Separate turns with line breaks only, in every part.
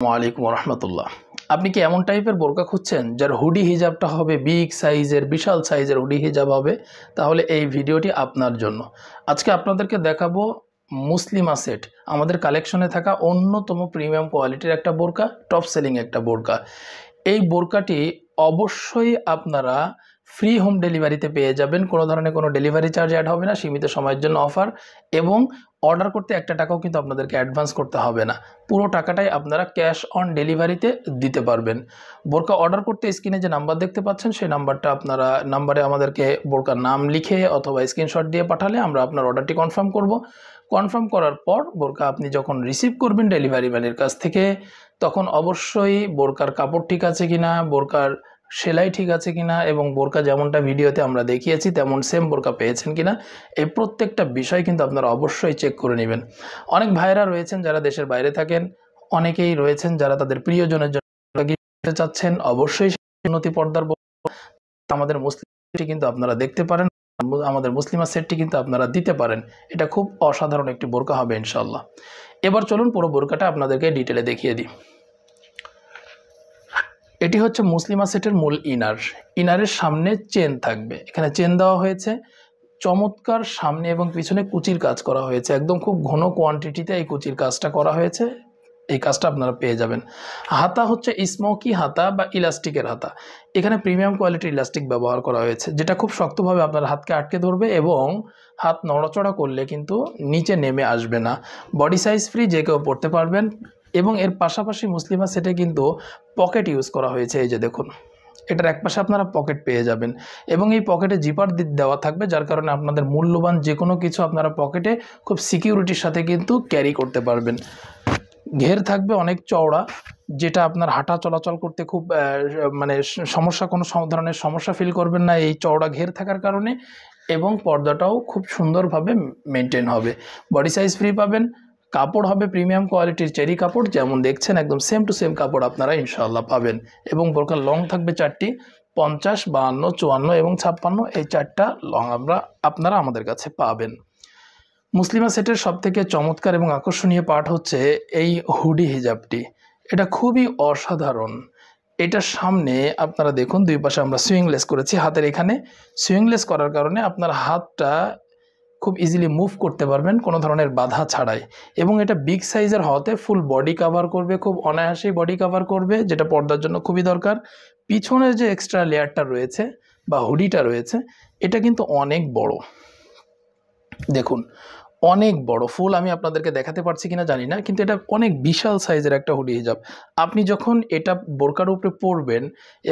ওয়ালাইকুম রহমতুল্লাহ। আপনি কি এমন টাইপের বোরকা খুঁজছেন যার হুডি হিজাবটা হবে বিগ সাইজের, বিশাল সাইজের হুডি হিজাব হবে? তাহলে এই ভিডিওটি আপনার জন্য। আজকে আপনাদেরকে দেখাবো মুসলিমা সেট, আমাদের কালেকশনে থাকা অন্যতম প্রিমিয়াম কোয়ালিটির একটা বোরকা, টপ সেলিং একটা বোরকা। এই বোরকাটি অবশ্যই আপনারা ফ্রি হোম ডেলিভারিতে পেয়ে যাবেন। কোনো ধরনের কোনো ডেলিভারি চার্জ অ্যাড হবে না, সীমিত সময়ের জন্য অফার। এবং অর্ডার করতে একটা টাকাও কিন্তু আপনাদেরকে অ্যাডভান্স করতে হবে না, পুরো টাকাটাই আপনারা ক্যাশ অন ডেলিভারিতে দিতে পারবেন। বোরকা অর্ডার করতে স্ক্রিনে যে নাম্বার দেখতে পাচ্ছেন সেই নাম্বারে আমাদেরকে বোরকার নাম লিখে অথবা স্ক্রিনশট দিয়ে পাঠালে আমরা আপনার অর্ডারটি কনফার্ম করব। কনফার্ম করার পর বোরকা আপনি যখন রিসিভ করবেন ডেলিভারি ম্যানের কাছ থেকে, তখন অবশ্যই বোরকার কাপড় ঠিক আছে কিনা, বোরকার সেলাই ঠিক আছে কিনা এবং বোরকা যেমনটা ভিডিওতে আমরা দেখিয়েছি তেমন সেম বোরকা পেয়েছেন কিনা, এই প্রত্যেকটা বিষয় কিন্তু আপনারা অবশ্যই চেক করে নেবেন। অনেক ভাইরা রয়েছেন যারা দেশের বাইরে থাকেন, অনেকেই রয়েছেন যারা তাদের প্রিয়জনের জন্য গিফট চাচ্ছেন। অবশ্যই উন্নতি পর্দার আমাদের মুসলিম কিন্তু আপনারা দেখতে পারেন, আমাদের মুসলিমা সেটটি কিন্তু আপনারা দিতে পারেন। এটা খুব অসাধারণ একটি বোরকা হবে ইনশাআল্লাহ। এবার চলুন পুরো বোরকাটা আপনাদেরকে ডিটেলে দেখিয়ে দিই। এটি হচ্ছে মুসলিমা সেটের মূল ইনারের সামনে চেন থাকবে, এখানে চেন দেওয়া হয়েছে। চমৎকার সামনে এবং পিছনে কুচির কাজ করা হয়েছে, একদম খুব ঘন কোয়ান্টিটিতে এই কুচির কাজটা করা হয়েছে। এই কাজটা আপনারা পেয়ে যাবেন। হাতা হচ্ছে স্মোকি হাতা বা ইলাস্টিকের হাতা। এখানে প্রিমিয়াম কোয়ালিটির ইলাস্টিক ব্যবহার করা হয়েছে, যেটা খুব শক্তভাবে আপনার হাতকে আটকে ধরবে এবং হাত নড়াচড়া করলে কিন্তু নিচে নেমে আসবে না। বডি সাইজ ফ্রি, যে কেউ পড়তে পারবেন। এবং এর পাশাপাশি মুসলিমা সেটে কিন্তু পকেট ইউজ করা হয়েছে, এই যে দেখুন, এটার একপাশে আপনারা পকেট পেয়ে যাবেন এবং এই পকেটে জিপার দেওয়া থাকবে, যার কারণে আপনাদের মূল্যবান যে কোনো কিছু আপনারা পকেটে খুব সিকিউরিটির সাথে কিন্তু ক্যারি করতে পারবেন। ঘের থাকবে অনেক চওড়া, যেটা আপনার হাঁটা চলাচল করতে খুব মানে কোনো ধরনের সমস্যা ফিল করবেন না এই চওড়া ঘের থাকার কারণে। এবং পর্দাটাও খুব সুন্দরভাবে মেনটেন হবে। বডি সাইজ ফ্রি পাবেন। কাপড় হবে প্রিমিয়াম কোয়ালিটির চেরি কাপড়, যেমন দেখছেন একদম সেম টু সেম কাপড় আপনারা ইনশাআল্লাহ পাবেন। এবং বোরকার লং থাকবে চারটি, 50, 52, 54 এবং 56। এই চারটা লং আপনারা আমাদের কাছে পাবেন। মুসলিমা সেটের সবথেকে চমৎকার এবং আকর্ষণীয় পার্ট হচ্ছে এই হুডি হিজাবটি। এটা খুবই অসাধারণ। এটার সামনে আপনারা দেখুন দুই পাশে আমরা সুইংলেস করেছি। হাতের এখানে সুইংলেস করার কারণে আপনার হাতটা খুব ইজিলি মুভ করতে পারবেন কোনো ধরনের বাধা ছাড়াই। এবং এটা বিগ সাইজের হওয়াতে ফুল বডি কাভার করবে, খুব অনায়াসেই বডি কাভার করবে, যেটা পর্দার জন্য খুবই দরকার। পিছনের যে এক্সট্রা লেয়ারটা রয়েছে বা হুডিটা রয়েছে, এটা কিন্তু অনেক বড়, দেখুন অনেক বড়। ফুল আমি আপনাদেরকে দেখাতে পারছি কিনা জানি না, কিন্তু এটা অনেক বিশাল সাইজের একটা হুডি হিজাব। আপনি যখন এটা বোরকার উপরে পরবেন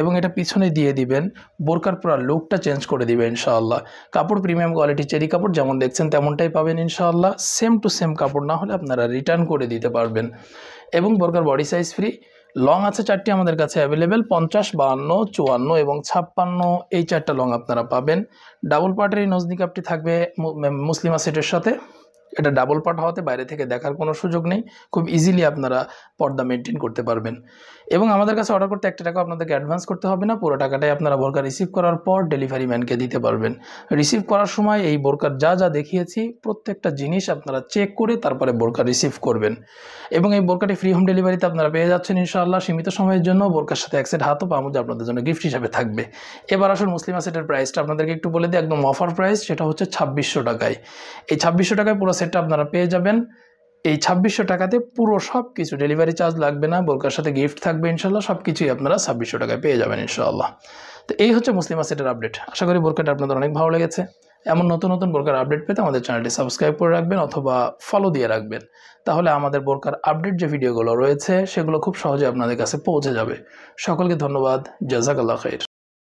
এবং এটা পিছনে দিয়ে দিবেন, বোরকার পুরো লুকটা চেঞ্জ করে দিবে ইনশাআল্লাহ। কাপড় প্রিমিয়াম কোয়ালিটি চেরি কাপড়, যেমন দেখছেন তেমনটাই পাবেন ইনশাআল্লাহ। সেম টু সেম কাপড় না হলে আপনারা রিটার্ন করে দিতে পারবেন। এবং বোরকার বডি সাইজ ফ্রি। লং আছে চারটি আমাদের কাছে অ্যাভেলেবেল, 50, 52, 54 এবং 56। এই চারটা লং আপনারা পাবেন। ডাবল পার্টের এই নজনি কাপটি থাকবে মুসলিমা সেটের সাথে। এটা ডাবল পার্ট হওয়াতে বাইরে থেকে দেখার কোনো সুযোগ নেই, খুব ইজিলি আপনারা পর্দা মেনটেন করতে পারবেন। এবং আমাদের কাছে অর্ডার করতে একটা টাকা আপনাদেরকে অ্যাডভান্স করতে হবে না, পুরো টাকাটাই আপনারা বোরকা রিসিভ করার পর ডেলিভারি ম্যানকে দিতে পারবেন। রিসিভ করার সময় এই বোরকার যা যা দেখিয়েছি প্রত্যেকটা জিনিস আপনারা চেক করে তারপরে বোরকা রিসিভ করবেন। এবং এই বোরকাটি ফ্রি হোম ডেলিভারিতে আপনারা পেয়ে যাচ্ছেন ইনশাআল্লাহ। সীমিত সময়ের জন্য বোরকার সাথে এক সেট হাত ও পা মোজা আপনাদের জন্য গিফট হিসাবে থাকবে। এবার আসুন মুসলিমা সেটের প্রাইসটা আপনাদেরকে একটু বলে দিই, একদম অফার প্রাইস, সেটা হচ্ছে 2600 টাকায়। এই 2600 টাকায় পুরো সেটটা আপনারা পেয়ে যাবেন। এই 2600 টাকাতে পুরো সব কিছু, ডেলিভারি চার্জ লাগবে না, বোরকার সাথে গিফট থাকবে ইনশাআল্লাহ, সব কিছুই আপনারা 2600 টাকায় পেয়ে যাবেন ইনশাআল্লাহ। তো এই হচ্ছে মুসলিমা সেটের আপডেট। আশা করি বোরকাটা আপনাদের অনেক ভালো লেগেছে। এমন নতুন নতুন বোরকার আপডেট পেতে আমাদের চ্যানেলটি সাবস্ক্রাইব করে রাখবেন অথবা ফলো দিয়ে রাখবেন, তাহলে আমাদের বোরকার আপডেট যে ভিডিওগুলো রয়েছে সেগুলো খুব সহজে আপনাদের কাছে পৌঁছে যাবে। সকলকে ধন্যবাদ। জাযাকাল্লাহ খাইর।